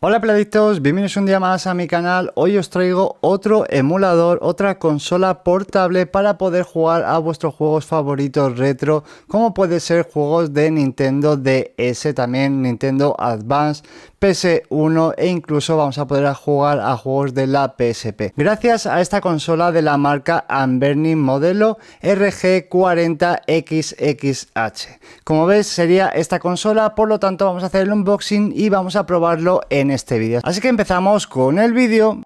Hola peladictos, bienvenidos un día más a mi canal. Hoy os traigo otro emulador, otra consola portable para poder jugar a vuestros juegos favoritos retro, como puede ser juegos de Nintendo DS, también Nintendo Advance, PS1 e incluso vamos a poder jugar a juegos de la PSP. Gracias a esta consola de la marca Anbernic modelo RG40XXH. Como ves sería esta consola, por lo tanto vamos a hacer el unboxing y vamos a probarlo en este vídeo. Así que empezamos con el vídeo.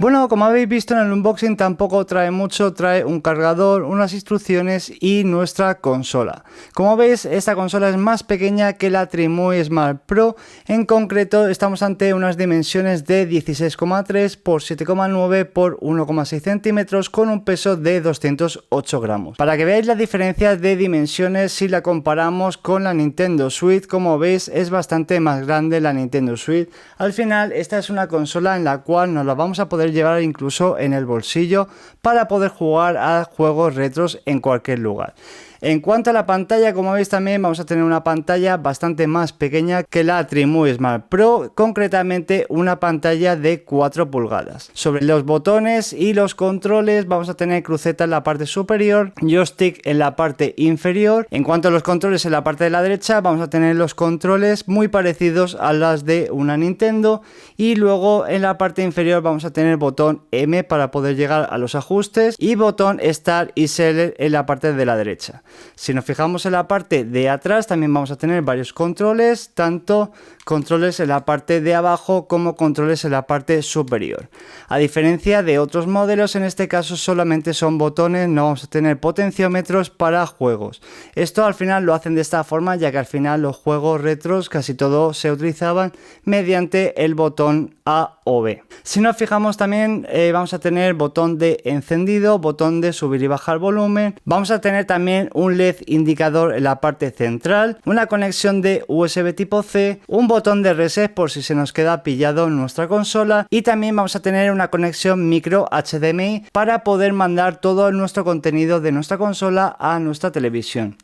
Bueno, como habéis visto en el unboxing tampoco trae mucho, trae un cargador, unas instrucciones y nuestra consola. Como veis, esta consola es más pequeña que la Trimui Smart Pro, en concreto estamos ante unas dimensiones de 16,3 x 7,9 x 1,6 centímetros con un peso de 208 gramos. Para que veáis la diferencia de dimensiones si la comparamos con la Nintendo Switch, como veis es bastante más grande la Nintendo Switch. Al final esta es una consola en la cual nos la vamos a poder llevar incluso en el bolsillo para poder jugar a juegos retros en cualquier lugar. En cuanto a la pantalla, como veis también vamos a tener una pantalla bastante más pequeña que la Trimui Smart Pro, concretamente una pantalla de 4 pulgadas. Sobre los botones y los controles vamos a tener cruceta en la parte superior, joystick en la parte inferior. En cuanto a los controles en la parte de la derecha vamos a tener los controles muy parecidos a las de una Nintendo, y luego en la parte inferior vamos a tener botón M para poder llegar a los ajustes y botón Start y Select en la parte de la derecha. Si nos fijamos en la parte de atrás también vamos a tener varios controles, tanto controles en la parte de abajo como controles en la parte superior. A diferencia de otros modelos, en este caso solamente son botones, no vamos a tener potenciómetros para juegos. Esto al final lo hacen de esta forma, ya que al final los juegos retros casi todos se utilizaban mediante el botón A o B. Si nos fijamos también vamos a tener botón de encendido, botón de subir y bajar volumen, vamos a tener también un LED indicador en la parte central, una conexión de USB tipo C, un botón de reset por si se nos queda pillado en nuestra consola, y también vamos a tener una conexión micro HDMI para poder mandar todo nuestro contenido de nuestra consola a nuestra televisión.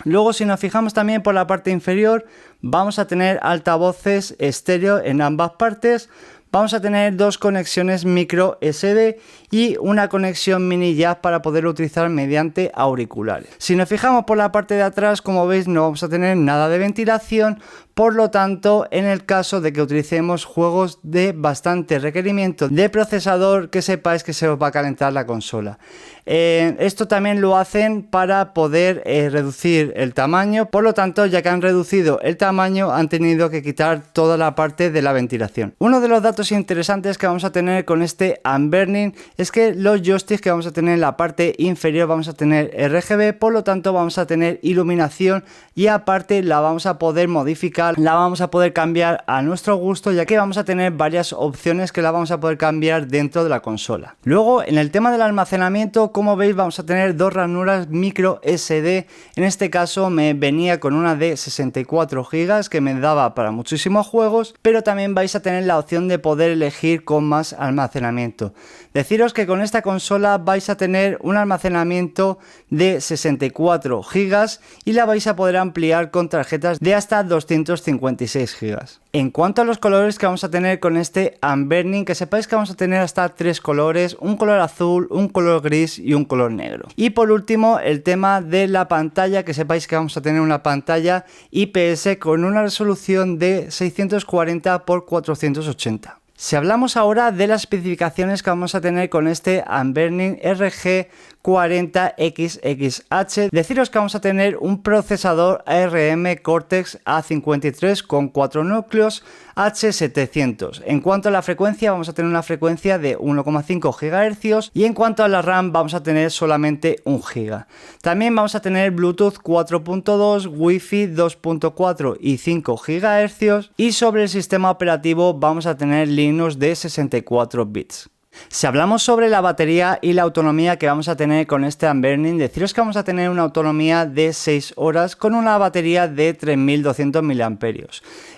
Luego, si nos fijamos también por la parte inferior, vamos a tener altavoces estéreo en ambas partes. Vamos a tener dos conexiones micro SD y una conexión mini jack para poderlo utilizar mediante auriculares. Si nos fijamos por la parte de atrás, como veis, no vamos a tener nada de ventilación. Por lo tanto, en el caso de que utilicemos juegos de bastante requerimiento de procesador, que sepáis que se os va a calentar la consola. Esto también lo hacen para poder reducir el tamaño. Por lo tanto, ya que han reducido el tamaño, han tenido que quitar toda la parte de la ventilación. Uno de los datos interesantes que vamos a tener con este Anbernic es que los joysticks que vamos a tener en la parte inferior vamos a tener RGB, por lo tanto vamos a tener iluminación, y aparte la vamos a poder modificar, la vamos a poder cambiar a nuestro gusto, ya que vamos a tener varias opciones que la vamos a poder cambiar dentro de la consola. Luego, en el tema del almacenamiento, como veis, vamos a tener dos ranuras micro SD. En este caso me venía con una de 64 GB que me daba para muchísimos juegos, pero también vais a tener la opción de poder elegir con más almacenamiento. Deciros que con esta consola vais a tener un almacenamiento de 64 GB y la vais a poder ampliar con tarjetas de hasta 256 GB. En cuanto a los colores que vamos a tener con este Anbernic, que sepáis que vamos a tener hasta 3 colores, un color azul, un color gris y un color negro. Y por último, el tema de la pantalla, que sepáis que vamos a tener una pantalla IPS con una resolución de 640 x 480. Si hablamos ahora de las especificaciones que vamos a tener con este Anbernic RG40XXH, deciros que vamos a tener un procesador ARM Cortex A53 con 4 núcleos, H700. En cuanto a la frecuencia, vamos a tener una frecuencia de 1,5 GHz y en cuanto a la RAM vamos a tener solamente 1 GB. También vamos a tener Bluetooth 4.2, Wi-Fi 2.4 y 5 GHz y sobre el sistema operativo vamos a tener Linux de 64 bits. Si hablamos sobre la batería y la autonomía que vamos a tener con este Unburning, deciros que vamos a tener una autonomía de 6 horas con una batería de 3200 mAh.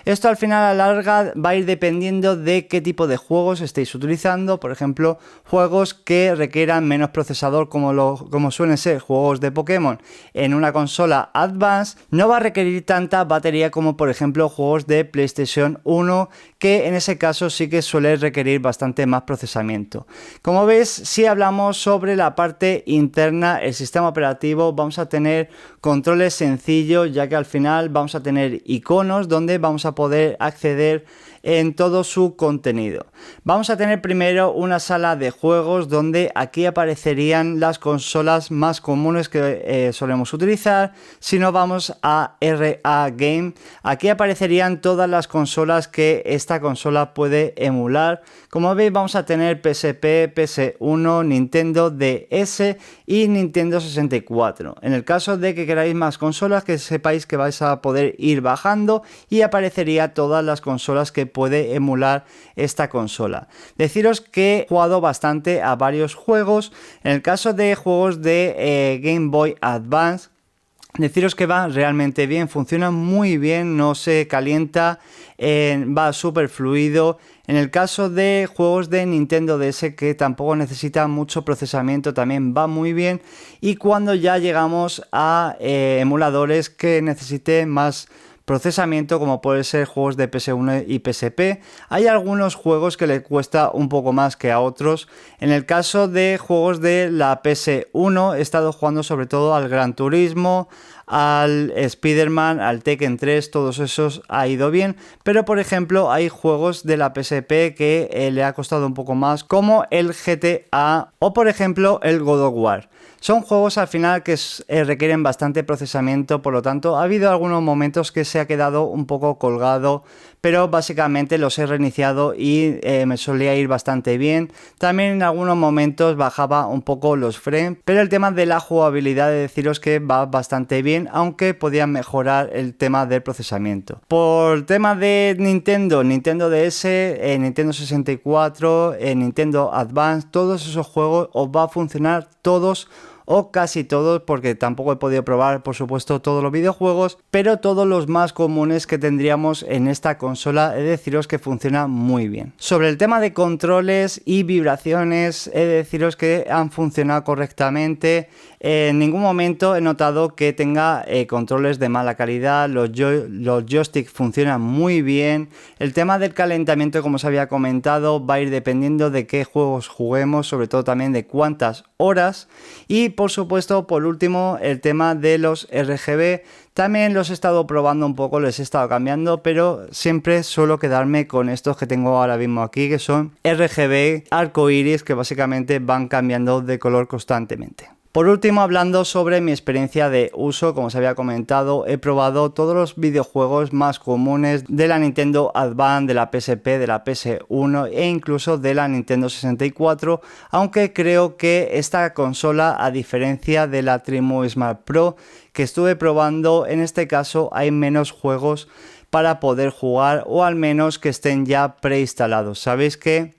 Esto al final a la larga va a ir dependiendo de qué tipo de juegos estéis utilizando. Por ejemplo, juegos que requieran menos procesador como suelen ser juegos de Pokémon en una consola Advance, no va a requerir tanta batería como por ejemplo juegos de PlayStation 1, que en ese caso sí que suele requerir bastante más procesamiento. Como ves, si hablamos sobre la parte interna, el sistema operativo, vamos a tener controles sencillos, ya que al final vamos a tener iconos donde vamos a poder acceder en todo su contenido. Vamos a tener primero una sala de juegos donde aquí aparecerían las consolas más comunes que solemos utilizar. Si no, vamos a RA Game, aquí aparecerían todas las consolas que esta consola puede emular. Como veis, vamos a tener PSP, PS1, Nintendo DS y Nintendo 64. En el caso de que queráis más consolas, que sepáis que vais a poder ir bajando y aparecería todas las consolas que puede emular esta consola. Deciros que he jugado bastante a varios juegos. En el caso de juegos de Game Boy Advance, deciros que va realmente bien, funciona muy bien, no se calienta, va súper fluido. En el caso de juegos de Nintendo DS, que tampoco necesita mucho procesamiento, también va muy bien. Y cuando ya llegamos a emuladores que necesiten más procesamiento, como puede ser juegos de PS1 y PSP, hay algunos juegos que le cuesta un poco más que a otros. En el caso de juegos de la PS1 he estado jugando sobre todo al Gran Turismo, al Spider-Man, al Tekken 3, todos esos ha ido bien, pero por ejemplo hay juegos de la PSP que le ha costado un poco más, como el GTA o por ejemplo el God of War. Son juegos al final que requieren bastante procesamiento, por lo tanto ha habido algunos momentos que se ha quedado un poco colgado, pero básicamente los he reiniciado y me solía ir bastante bien. También en algunos momentos bajaba un poco los frames, pero el tema de la jugabilidad, de deciros que va bastante bien, aunque podían mejorar el tema del procesamiento. Por tema de Nintendo DS, Nintendo 64, Nintendo Advance, todos esos juegos os va a funcionar todos o casi todos, porque tampoco he podido probar por supuesto todos los videojuegos, pero todos los más comunes que tendríamos en esta consola, he de deciros que funciona muy bien. Sobre el tema de controles y vibraciones, he de deciros que han funcionado correctamente. En ningún momento he notado que tenga controles de mala calidad, los joysticks funcionan muy bien. El tema del calentamiento, como os había comentado, va a ir dependiendo de qué juegos juguemos, sobre todo también de cuántas horas. Y por supuesto, por último, el tema de los RGB, también los he estado probando un poco, les he estado cambiando, pero siempre suelo quedarme con estos que tengo ahora mismo aquí, que son RGB arcoiris, que básicamente van cambiando de color constantemente. Por último, hablando sobre mi experiencia de uso, como os había comentado, he probado todos los videojuegos más comunes de la Nintendo Advance, de la PSP, de la PS1 e incluso de la Nintendo 64, aunque creo que esta consola, a diferencia de la Trimu Smart Pro que estuve probando, en este caso hay menos juegos para poder jugar, o al menos que estén ya preinstalados. Sabéis que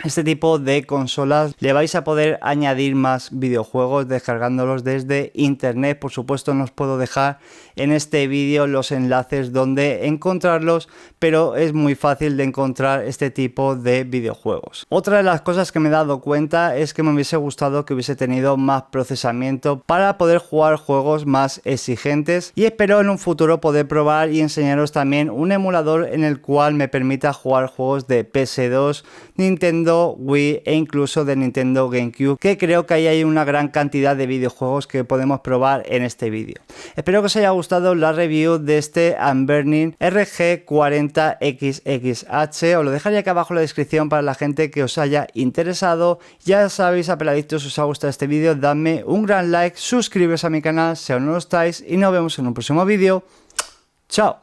este tipo de consolas le vais a poder añadir más videojuegos descargándolos desde internet. Por supuesto, no os puedo dejar en este vídeo los enlaces donde encontrarlos, pero es muy fácil de encontrar este tipo de videojuegos. Otra de las cosas que me he dado cuenta es que me hubiese gustado que hubiese tenido más procesamiento para poder jugar juegos más exigentes, y espero en un futuro poder probar y enseñaros también un emulador en el cual me permita jugar juegos de PS2, Nintendo Wii e incluso de Nintendo GameCube, que creo que ahí hay una gran cantidad de videojuegos que podemos probar en este vídeo. Espero que os haya gustado la review de este Unburning RG40XX-H. Os lo dejaré aquí abajo en la descripción para la gente que os haya interesado. Ya sabéis, apeladictos, si os ha gustado este vídeo, dadme un gran like, suscribiros a mi canal si aún no lo estáis y nos vemos en un próximo vídeo. ¡Chao!